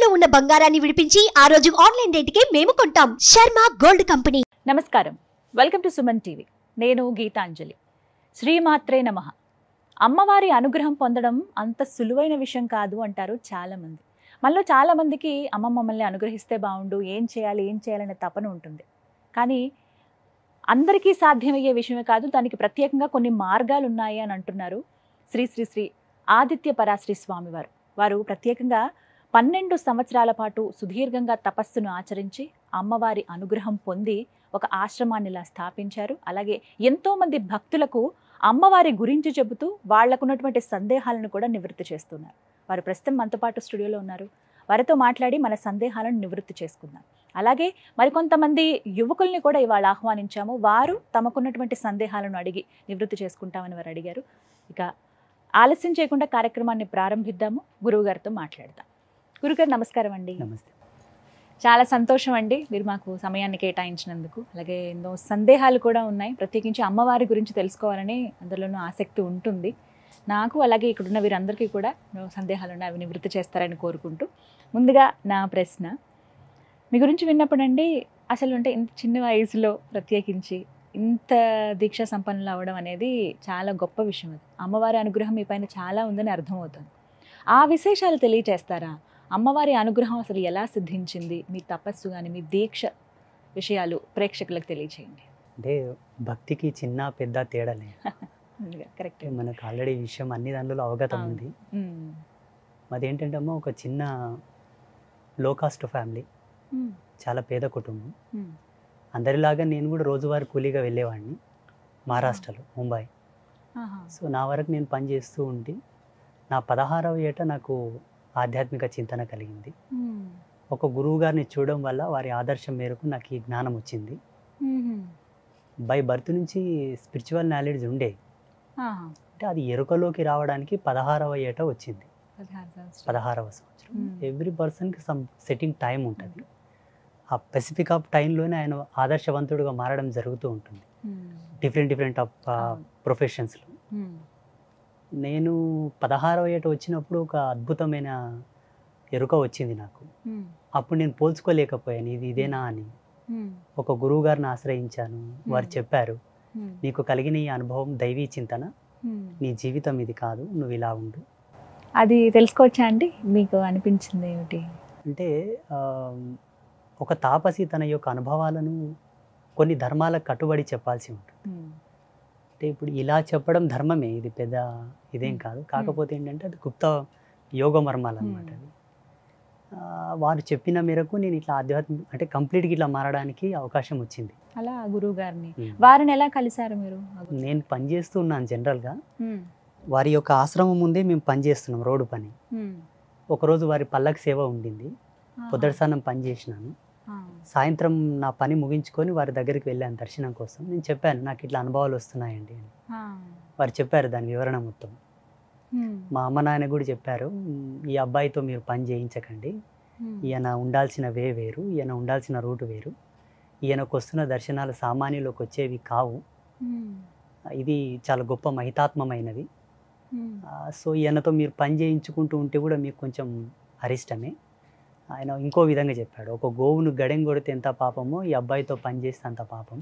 తాకట్టులో ఉన్న బంగారాన్ని విడిపించి ఆ రోజు ఆన్లైన్ రేటుకే మేము కొంటాం. Sharma gold company. నమస్కారం, వెల్కమ్ టు సుమన్ టీవీ. నేను గీతాంజలి. శ్రీమాత్రే నమః. అమ్మవారి అనుగ్రహం పొందడం అంత సులువైన విషయం కాదు అంటారు చాలామంది. మనలో చాలామందికి అమ్మ మమ్మల్ని అనుగ్రహిస్తే బాగుండు, ఏం చేయాలనే తపన ఉంటుంది. కానీ అందరికీ సాధ్యమయ్యే విషయమే కాదు, దానికి ప్రత్యేకంగా కొన్ని మార్గాలు ఉన్నాయి అని అంటున్నారు శ్రీ శ్రీ శ్రీ ఆదిత్య పరాశ్రీ స్వామివారు. వారు ప్రత్యేకంగా 12 సంవత్సరాల పాటు సుదీర్ఘంగా తపస్సును ఆచరించి అమ్మవారి అనుగ్రహం పొంది ఒక ఆశ్రమాన్ని ఇలా స్థాపించారు. అలాగే ఎంతోమంది భక్తులకు అమ్మవారి గురించి చెబుతూ వాళ్లకున్నటువంటి సందేహాలను కూడా నివృత్తి చేస్తున్నారు. వారు ప్రస్తుతం మనతో పాటు స్టూడియోలో ఉన్నారు. వారితో మాట్లాడి మన సందేహాలను నివృత్తి చేసుకుందాం. అలాగే మరికొంతమంది యువకుల్ని కూడా ఇవాళ ఆహ్వానించాము. వారు తమకున్నటువంటి సందేహాలను అడిగి నివృత్తి చేసుకుంటామని వారు అడిగారు. ఇక ఆలస్యం చేయకుండా కార్యక్రమాన్ని ప్రారంభిద్దాము. గురువు గారితో మాట్లాడదాం. గురుగారు నమస్కారం అండి. నమస్తే. చాలా సంతోషం అండి మీరు మాకు సమయాన్ని కేటాయించినందుకు. అలాగే ఎన్నో సందేహాలు కూడా ఉన్నాయి, ప్రత్యేకించి అమ్మవారి గురించి తెలుసుకోవాలని అందులోనూ ఆసక్తి ఉంటుంది నాకు. అలాగే ఇక్కడున్న వీరందరికీ కూడా సందేహాలు ఉన్నాయి, అవి నివృత్తి చేస్తారని కోరుకుంటూ ముందుగా నా ప్రశ్న, మీ గురించి విన్నప్పుడండి అసలు అంటే ఇంత చిన్న వయసులో ప్రత్యేకించి ఇంత దీక్ష సంపన్నులు అవ్వడం అనేది చాలా గొప్ప విషయం. అది అమ్మవారి అనుగ్రహం మీ పైన చాలా ఉందని అర్థమవుతుంది. ఆ విశేషాలు తెలియచేస్తారా? అమ్మవారి అనుగ్రహం అసలు ఎలా సిద్ధించింది, మీ తపస్సు కానీ మీ దీక్ష విషయాలు ప్రేక్షకులకు తెలియచేయండి. అంటే భక్తికి చిన్న పెద్ద తేడా లేదు. కరెక్ట్. మనకు ఆల్రెడీ ఈ విషయం అన్ని దానిలో అవగతం ఉంది. మాది ఏంటంటే అమ్మ ఒక చిన్న లో కాస్ట్ ఫ్యామిలీ, చాలా పేద కుటుంబం. అందరిలాగా నేను కూడా రోజువారీ కూలీగా వెళ్ళేవాడిని మహారాష్ట్రలో, ముంబై. సో నా వరకు నేను పని చేస్తూ ఉండి నా 16వ ఏట నాకు ఆధ్యాత్మిక చింతన కలిగింది. ఒక గురువు గారిని చూడడం వల్ల వారి ఆదర్శం మేరకు నాకు ఈ జ్ఞానం వచ్చింది. బై బర్త్ నుంచి స్పిరిచువల్ నాలెడ్జ్ ఉండే, అంటే అది ఎరుకలోకి రావడానికి 16వ ఏట వచ్చింది. 16వ సంవత్సరం. ఎవ్రీ పర్సన్కి సమ్ సెట్టింగ్ టైం ఉంటుంది. ఆ స్పెసిఫిక్ ఆఫ్ టైంలోనే ఆయన ఆదర్శవంతుడుగా మారడం జరుగుతూ ఉంటుంది డిఫరెంట్ ఆఫ్ ప్రొఫెషన్స్లో. నేను 16వ ఏట వచ్చినప్పుడు ఒక అద్భుతమైన ఎరుక వచ్చింది నాకు. అప్పుడు నేను పోల్చుకోలేకపోయాను ఇది ఇదేనా అని. ఒక గురువు గారిని ఆశ్రయించాను. వారు చెప్పారు, నీకు కలిగిన ఈ అనుభవం దైవీ చింతన, నీ జీవితం ఇది కాదు, నువ్వు ఇలా ఉండు. అది తెలుసుకోవచ్చా అండి? మీకు అనిపించింది ఏమిటి అంటే ఒక తాపసి తన యొక్క అనుభవాలను కొన్ని ధర్మాలకు కట్టుబడి చెప్పాల్సి ఉంటుంది. అంటే ఇప్పుడు ఇలా చెప్పడం ధర్మమే, ఇది పెద్ద ఇదేం కాదు. కాకపోతే ఏంటంటే అది గుప్త యోగ మర్మాలు అనమాట. అవి వారు చెప్పిన మేరకు నేను ఇట్లా ఆధ్యాత్మిక అంటే కంప్లీట్గా ఇట్లా మారడానికి అవకాశం వచ్చింది. అలా గురువు గారిని వారిని ఎలా కలిశారు మీరు? నేను పనిచేస్తూ ఉన్నాను జనరల్గా. వారి యొక్క ఆశ్రమం ముందే మేము పనిచేస్తున్నాం, రోడ్డు పని. ఒకరోజు వారి పల్లకి సేవ ఉండింది, పొద్దుటి స్నానం పని చేసినాను. సాయంత్రం నా పని ముగించుకొని వారి దగ్గరికి వెళ్ళాను దర్శనం కోసం. నేను చెప్పాను, నాకు ఇట్లా అనుభవాలు వస్తున్నాయండి అని. వారు చెప్పారు దాని వివరణ మొత్తం. మా అమ్మ నాయన కూడా చెప్పారు, ఈ అబ్బాయితో మీరు పని చేయించకండి, ఈయన ఉండాల్సిన వే వేరు, ఈయన ఉండాల్సిన రూటు వేరు, ఈయనకు వస్తున్న దర్శనాలు సామాన్యులకు వచ్చేవి కావు, ఇది చాలా గొప్ప మహితాత్మమైనది. సో ఈయనతో మీరు పని చేయించుకుంటూ ఉంటే కూడా మీకు కొంచెం అరిష్టమే. ఆయన ఇంకో విధంగా చెప్పాడు, ఒక గోవును గడెం కొడితే ఎంత పాపమో ఈ అబ్బాయితో పని చేస్తే అంత పాపం,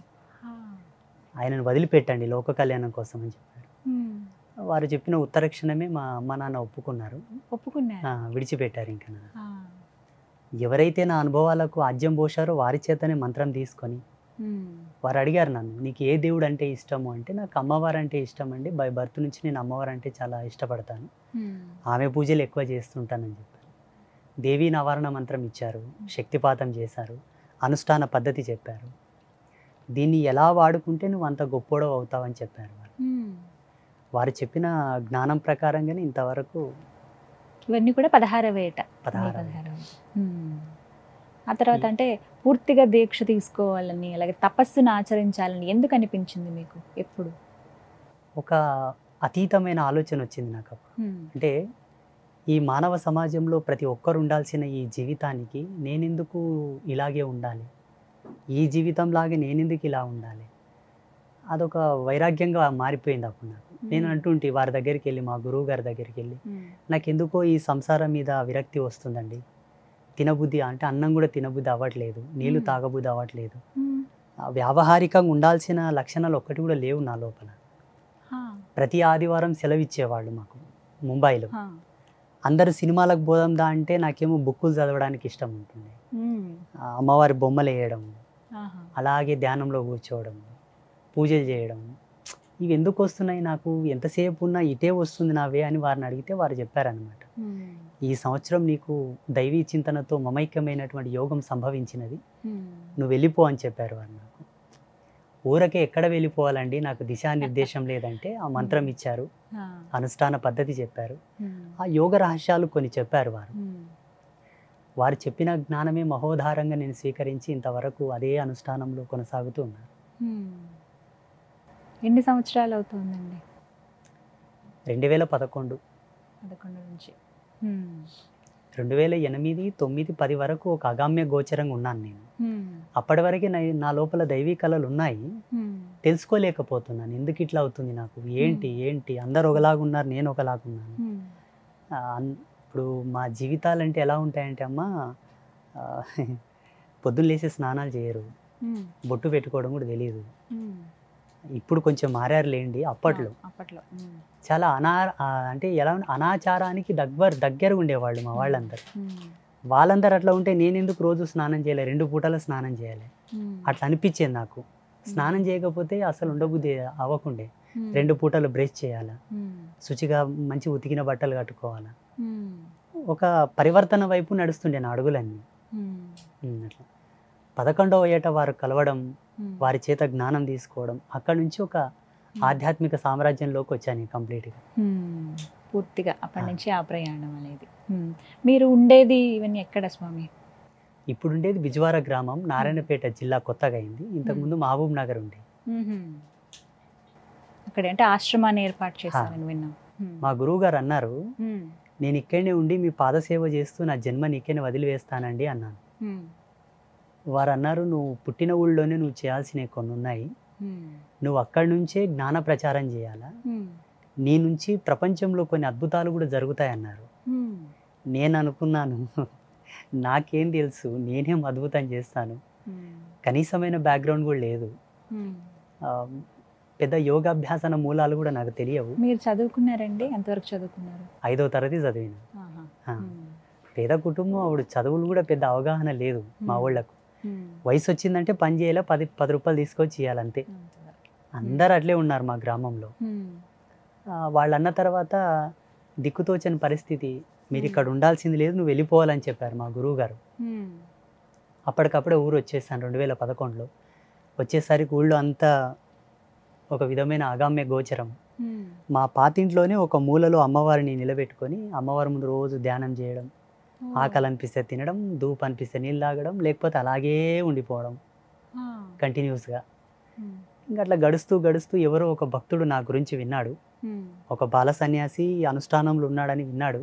ఆయనను వదిలిపెట్టండి లోక కళ్యాణం కోసం అని చెప్పాడు. వారు చెప్పిన ఉత్తర క్షణమే మా అమ్మ నాన్న ఒప్పుకున్నారు, విడిచిపెట్టారు. ఇంకా ఎవరైతే నా అనుభవాలకు ఆజ్యం పోశారో వారి చేతనే మంత్రం తీసుకొని వారు అడిగారు నన్ను, నీకు ఏ దేవుడు అంటే ఇష్టము అంటే, నాకు అమ్మవారు అంటే ఇష్టం అండి, బై బర్త్ నుంచి నేను అమ్మవారు అంటే చాలా ఇష్టపడతాను, ఆమె పూజలు ఎక్కువ చేస్తుంటానని చెప్పారు. దేవీ నవారణ మంత్రం ఇచ్చారు, శక్తిపాతం చేశారు, అనుష్ఠాన పద్ధతి చెప్పారు. దీన్ని ఎలా వాడుకుంటే నువ్వు అంత గొప్పోడవు అవుతావని చెప్పారు వారు. వారు చెప్పిన జ్ఞానం ప్రకారంగానే ఇంతవరకు ఇవన్నీ కూడా 16వ ఏట. ఆ తర్వాత అంటే పూర్తిగా దీక్ష తీసుకోవాలని, అలాగే తపస్సును ఆచరించాలని ఎందుకు అనిపించింది మీకు? ఎప్పుడు ఒక అతీతమైన ఆలోచన వచ్చింది నాకు. అంటే ఈ మానవ సమాజంలో ప్రతి ఒక్కరు ఉండాల్సిన ఈ జీవితానికి నేనెందుకు ఇలాగే ఉండాలి, ఈ జీవితంలాగే నేనెందుకు ఇలా ఉండాలి, అదొక వైరాగ్యంగా మారిపోయింది అప్పుడు నాకు. నేను అంటుంటే వారి దగ్గరికి వెళ్ళి, మా గురువు గారి దగ్గరికి వెళ్ళి, నాకెందుకో ఈ సంసారం మీద విరక్తి వస్తుందండి, తినబుద్ధి అంటే అన్నం కూడా తినబుద్ధి అవ్వట్లేదు, నీళ్లు తాగబుద్ధి అవ్వట్లేదు. వ్యావహారికంగా ఉండాల్సిన లక్షణాలు ఒక్కటి కూడా లేవు నా లోపల. ప్రతి ఆదివారం సెలవు ఇచ్చేవాళ్ళు మాకు ముంబైలో. అందరు సినిమాలకు పోదాందా అంటే నాకేమో బుక్కులు చదవడానికి ఇష్టం ఉంటుంది, అమ్మవారి బొమ్మలు వేయడం, అలాగే ధ్యానంలో కూర్చోవడం, పూజలు చేయడం. ఇవి ఎందుకు వస్తున్నాయి నాకు, ఎంతసేపు ఉన్నా ఇటే వస్తుంది నావే అని వారిని అడిగితే వారు చెప్పారనమాట, ఈ సంవత్సరం నీకు దైవీ చింతనతో మమైక్యమైనటువంటి యోగం సంభవించినది, నువ్వు వెళ్ళిపో అని చెప్పారు వారు నాకు. ఊరకే ఎక్కడ వెళ్ళిపోవాలండి, నాకు దిశానిర్దేశం లేదంటే ఆ మంత్రం ఇచ్చారు, అనుష్ఠాన పద్ధతి చెప్పారు, ఆ యోగ రహస్యాలు కొన్ని చెప్పారు వారు. వారు చెప్పిన జ్ఞానమే మహోధారంగా నేను స్వీకరించి ఇంతవరకు అదే అనుష్ఠానంలో కొనసాగుతూ ఉన్నాను. ఎన్ని సంవత్సరాలు అవుతుందండి? 2011 నుంచి 2008, 9, 10 వరకు ఒక అగామ్య గోచరంగా ఉన్నాను నేను. అప్పటి వరకే నా లోపల దైవీ కళలు ఉన్నాయి, తెలుసుకోలేకపోతున్నాను ఎందుకు ఇట్లా అవుతుంది నాకు, ఏంటి ఏంటి అందరు ఒకలాగా ఉన్నారు, నేను ఒకలాగా ఉన్నాను. ఇప్పుడు మా జీవితాలంటే ఎలా ఉంటాయంటే అమ్మ, పొద్దున్న లేచి స్నానాలు చేయరు, బొట్టు పెట్టుకోవడం కూడా తెలియదు. ఇప్పుడు కొంచెం మారారు లేండి, అప్పట్లో చాలా అంటే ఎలా అనాచారానికి దగ్గర ఉండేవాళ్ళు మా వాళ్ళందరూ. వాళ్ళందరూ అట్లా ఉంటే నేను ఎందుకు రోజు స్నానం చేయాలి, 2 పూటల స్నానం చేయాలి అట్లా అనిపించేది నాకు. స్నానం చేయకపోతే అసలు ఉండబుద్ధి అవ్వకుండే. 2 పూటలు బ్రష్ చేయాలా, శుచిగా మంచి ఉతికిన బట్టలు కట్టుకోవాలా, ఒక పరివర్తన వైపు నడుస్తుండే నా అడుగులన్నీ. అట్లా 11వ ఏట వారు కలవడం, వారి చేత జ్ఞానం తీసుకోవడం, అక్కడ నుంచి ఒక ఆధ్యాత్మిక సామ్రాజ్యంలోకి వచ్చాను కంప్లీట్గా, పూర్తిగా. అప్పటి నుంచి ఆ ప్రయాణం అనేది. మీరు ఉండేది ఇవన్నీ ఎక్కడ స్వామి? ఇప్పుడు ఉండేది బిజ్వార గ్రామం, నారాయణపేట జిల్లా కొత్తగా అయింది. ఇంతకుముందు మహబూబ్ నగర్ ఉండే. అక్కడ అంటే ఆశ్రమాన్ని ఏర్పాటు చేశారని విన్నాం. మా గురువు గారు అన్నారు, నేను ఇక్కడనే ఉండి మీ పాదసేవ చేస్తూ నా జన్మ నీకేనే వదిలివేస్తానండి అన్నాను. వారు అన్నారు, నువ్వు పుట్టిన ఊళ్ళోనే నువ్వు చేయాల్సినవి కొన్ని ఉన్నాయి, నువ్వు అక్కడి నుంచే జ్ఞాన ప్రచారం చేయాలా, నీ నుంచి ప్రపంచంలో కొన్ని అద్భుతాలు కూడా జరుగుతాయన్నారు. నేను అనుకున్నాను, నాకేం తెలుసు, నేనేం అద్భుతం చేస్తాను, కనీసమైన బ్యాక్గ్రౌండ్ కూడా లేదు, పెద్ద యోగాభ్యాసన మూలాలు కూడా నాకు తెలియవు. మీరు చదువుకున్నారండి? ఎంతవరకు చదువుకున్నారు? 5వ తరగతి చదివిన. పేద కుటుంబం, అప్పుడు చదువులు కూడా పెద్ద అవగాహన లేదు మా ఊళ్ళకు. వయసు వచ్చిందంటే పని చేయాలి, 10 రూపాయలు తీసుకొచ్చి ఇవ్వాలంతే. అందరు అట్లే ఉన్నారు మా గ్రామంలో. వాళ్ళు అన్న తర్వాత దిక్కుతోచని పరిస్థితి, మీరు ఇక్కడ ఉండాల్సింది లేదు, నువ్వు వెళ్ళిపోవాలని చెప్పారు మా గురువు గారు. అప్పటికప్పుడే ఊరు వచ్చేసాను 2011లో. వచ్చేసరికి ఊళ్ళో అంతా ఒక విధమైన అగామ్య గోచరం. మా పాతింట్లోనే ఒక మూలలో అమ్మవారిని నిలబెట్టుకొని అమ్మవారి ముందు రోజు ధ్యానం చేయడం, ఆకలి అనిపిస్తే తినడం, ధూపు అనిపిస్తే నీళ్ళు తాగడం, లేకపోతే అలాగే ఉండిపోవడం కంటిన్యూస్గా. ఇంకా అట్లా గడుస్తూ గడుస్తూ ఎవరో ఒక భక్తుడు నా గురించి విన్నాడు, ఒక బాల సన్యాసి అనుష్ఠానంలో ఉన్నాడని విన్నాడు.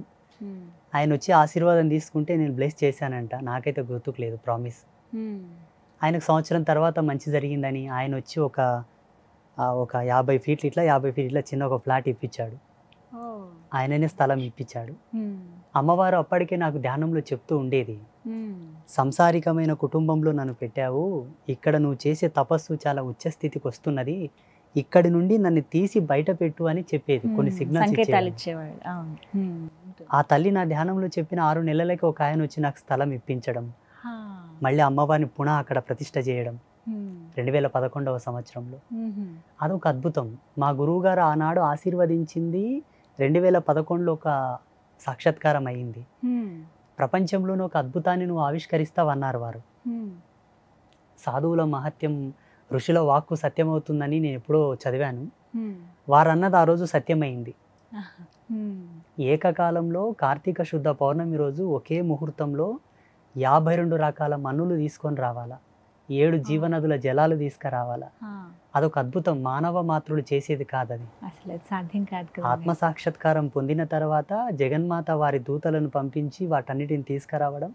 ఆయన వచ్చి ఆశీర్వాదం తీసుకుంటే నేను బ్లెస్ చేశానంట, నాకైతే గుర్తుకు లేదు, ప్రామిస్. ఆయనకు సంవత్సరం తర్వాత మంచి జరిగిందని ఆయన వచ్చి ఒక 50 ఫీట్లు ఇట్లా 50 ఫీట్ ఇట్లా చిన్న ఒక ఫ్లాట్ ఇప్పించాడు, ఆయననే స్థలం ఇప్పించాడు. అమ్మవారు అప్పటికే నాకు ధ్యానంలో చెప్తూ ఉండేది, సంసారికమైన కుటుంబంలో నన్ను పెట్టావు, ఇక్కడ నువ్వు చేసే తపస్సు చాలా ఉచ్చ స్థితికి వస్తున్నది, ఇక్కడి నుండి నన్ను తీసి బయట పెట్టు అని చెప్పేది, కొన్ని సిగ్నల్స్ ఇచ్చేవాడు. ఆ తల్లి నా ధ్యానంలో చెప్పిన 6 నెలలకి ఒక ఆయన వచ్చి నాకు స్థలం ఇప్పించడం, మళ్ళీ అమ్మవారిని పునః అక్కడ ప్రతిష్ట చేయడం 2011వ సంవత్సరంలో. అదొక అద్భుతం. మా గురువు గారు ఆనాడు ఆశీర్వదించింది 2011లో ఒక సాక్షాత్కారం అయింది. ప్రపంచంలోనే ఒక అద్భుతాన్ని నువ్వు ఆవిష్కరిస్తావన్నారు వారు. సాధువుల మహత్యం, ఋషుల వాక్కు సత్యమవుతుందని నేను ఎప్పుడో చదివాను. వారు అన్నది ఆ రోజు సత్యమైంది. ఏకకాలంలో కార్తీక శుద్ధ పౌర్ణమి రోజు ఒకే ముహూర్తంలో 52 రకాల మన్నులు తీసుకొని రావాలా, 7 జీవనదుల జలాలు తీసుకురావాలా. అదొక అద్భుతం, మానవ మాతృలు చేసేది కాదు, అది అసలు సాధ్యం కాదు. ఆత్మ సాక్షాత్కారం పొందిన తర్వాత జగన్మాత వారి దూతలను పంపించి వాటన్నిటిని తీసుకురావడం,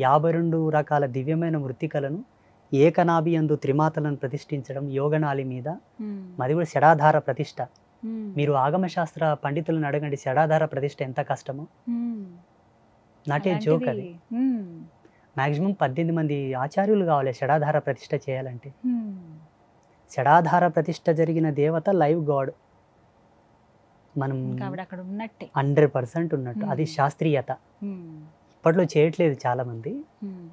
52 రకాల దివ్యమైన మృత్తికలను ఏకనాభి యందు త్రిమాతలను ప్రతిష్ఠించడం, యోగనాళి మీద, అది కూడా షడాధార ప్రతిష్ఠ. మీరు ఆగమశాస్త్ర పండితులను అడగండి, షడాధార ప్రతిష్ఠ ఎంత కష్టమో. నాట్ ఏ జోక్ అది. మ్యాక్సిమం 18 మంది ఆచార్యులు కావాలి షడాధార ప్రతిష్ఠ చేయాలంటే. షడాధార ప్రతిష్ఠ జరిగిన దేవత లైవ్ గాడ్. మనం అక్కడ ఉన్నట్టే 100% ఉన్నట్టు. అది శాస్త్రీయత. ఇప్పట్లో చేయట్లేదు చాలా మంది.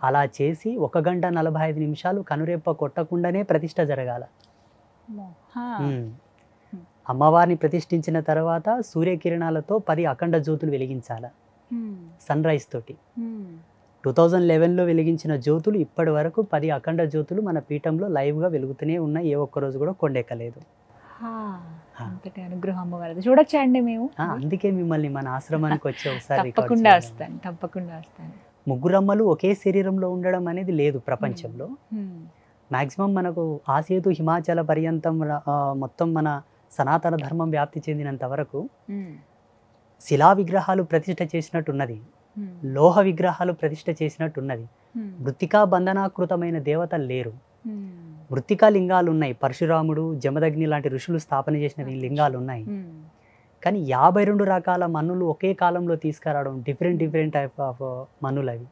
అలా చేసి 1 గంట 45 నిమిషాలు కనురెప్ప కొట్టకుండానే ప్రతిష్ఠ జరగాల. అమ్మవారిని ప్రతిష్ఠించిన తర్వాత సూర్యకిరణాలతో 10 అఖండ జ్యోతులు వెలిగించాల సన్ రైజ్ తోటి. 2011లో వెలిగించిన జ్యోతులు ఇప్పటి వరకు 10 అఖండ జ్యోతులు మన పీఠంలో లైవ్గా వెలుగుతూనే ఉన్నాయి. ఏ ఒక్క రోజు కూడా కొండెక్కలేదు. అంతటి అనుగ్రహం అమ్మవారిది. చూడొచ్చా అండి మేము? అందుకే మిమ్మల్ని మన ఆశ్రమానికి వచ్చి ఒకసారి తప్పకుండా వస్తాను. ముగ్గురమ్మలు ఒకే శరీరంలో ఉండడం అనేది లేదు ప్రపంచంలో. మ్యాక్సిమం మనకు ఆసేతు హిమాచల పర్యంతం మొత్తం మన సనాతన ధర్మం వ్యాప్తి చెందినంత వరకు శిలా విగ్రహాలు ప్రతిష్ఠ చేసినట్టున్నది, లోహ విగ్రహాలు ప్రతిష్ఠ చేసినట్టున్నది. మృత్తికా బంధనాకృతమైన దేవతలు లేరు. మృత్తికా లింగాలు ఉన్నాయి. పరశురాముడు, జమదగ్ని లాంటి ఋషులు స్థాపన చేసిన లింగాలు ఉన్నాయి. కానీ 52 రకాల మన్నులు ఒకే కాలంలో తీసుకురావడం, డిఫరెంట్ టైప్ ఆఫ్ మన్నులు అవి.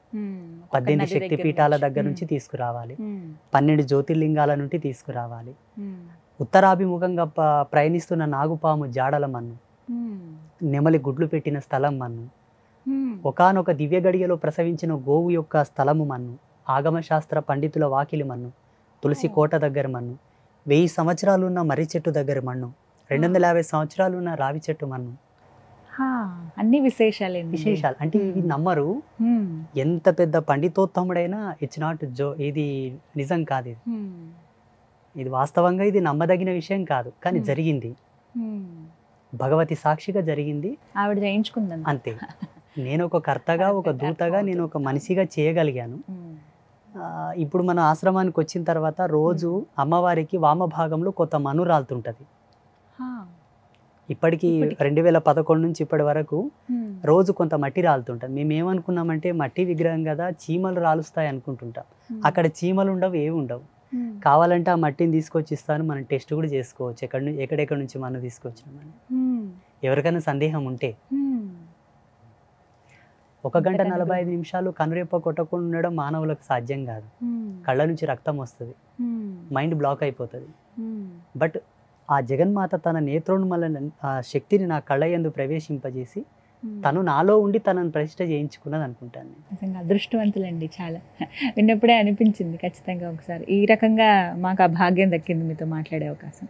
18 శక్తి పీఠాల దగ్గర నుంచి తీసుకురావాలి, 12 జ్యోతిర్లింగాల నుండి తీసుకురావాలి. ఉత్తరాభిముఖంగా ప్రయాణిస్తున్న నాగుపాము జాడల మన్ను, నెమలి గుడ్లు పెట్టిన స్థలం మన్ను, ఒకానొక దివ్య గడియలో ప్రసవించిన గోవు యొక్క స్థలము మన్ను, ఆగమశాస్త్ర పండితుల వాకిలి మన్ను, తులసి కోట దగ్గర మన్ను, 1000 సంవత్సరాలు ఉన్న మర్రి చెట్టు దగ్గర మన్ను, 250 సంవత్సరాలు ఉన్న రావి చెట్టు మన్ను. అన్ని విశేషాలు అంటే ఇవి నమ్మరు. ఎంత పెద్ద పండితోత్తముడైనా ఇట్స్ నాట్ ఇది నిజం కాదు. ఇది వాస్తవంగా ఇది నమ్మదగిన విషయం కాదు. కానీ జరిగింది, భగవతి సాక్షిగా జరిగింది. ఆవిడ చేయించుకుంది అంతే. నేను ఒక కర్తగా, ఒక దూతగా, నేను ఒక మనిషిగా చేయగలిగాను. ఇప్పుడు మన ఆశ్రమానికి వచ్చిన తర్వాత రోజు అమ్మవారికి వామభాగంలో కొత్త మన్ను రాలుతుంటది. ఇప్పటికి 2011 నుంచి ఇప్పటి వరకు రోజు కొంత మట్టి రాలుతుంటది. మేము ఏమనుకున్నామంటే మట్టి విగ్రహం కదా, చీమలు రాలుస్తాయి అనుకుంటుంటాం. అక్కడ చీమలు ఉండవు, ఏవి ఉండవు. కావాలంటే ఆ మట్టిని తీసుకొచ్చి ఇస్తాను, మనం టెస్ట్ కూడా చేసుకోవచ్చు ఎక్కడెక్కడ నుంచి మనం తీసుకొచ్చినామని. ఎవరికైనా సందేహం ఉంటే 1 గంట 45 నిమిషాలు కనురెప్ప కొట్టకుండా ఉండడం మానవులకు సాధ్యం కాదు. కళ్ళ నుంచి రక్తం వస్తుంది, మైండ్ బ్లాక్ అయిపోతుంది. బట్ ఆ జగన్మాత తన నేత్రోన్మల ఆ శక్తిని నా కళ్ళ యందు ప్రవేశింపజేసి తను నాలో ఉండి తనను ప్రతిష్ఠ చేయించుకున్నది అనుకుంటాను. నిజంగా అదృష్టవంతులండి. చాలా విన్నప్పుడే అనిపించింది ఖచ్చితంగా ఒకసారి ఈ రకంగా మాకు ఆ భాగ్యం దక్కింది మీతో మాట్లాడే అవకాశం.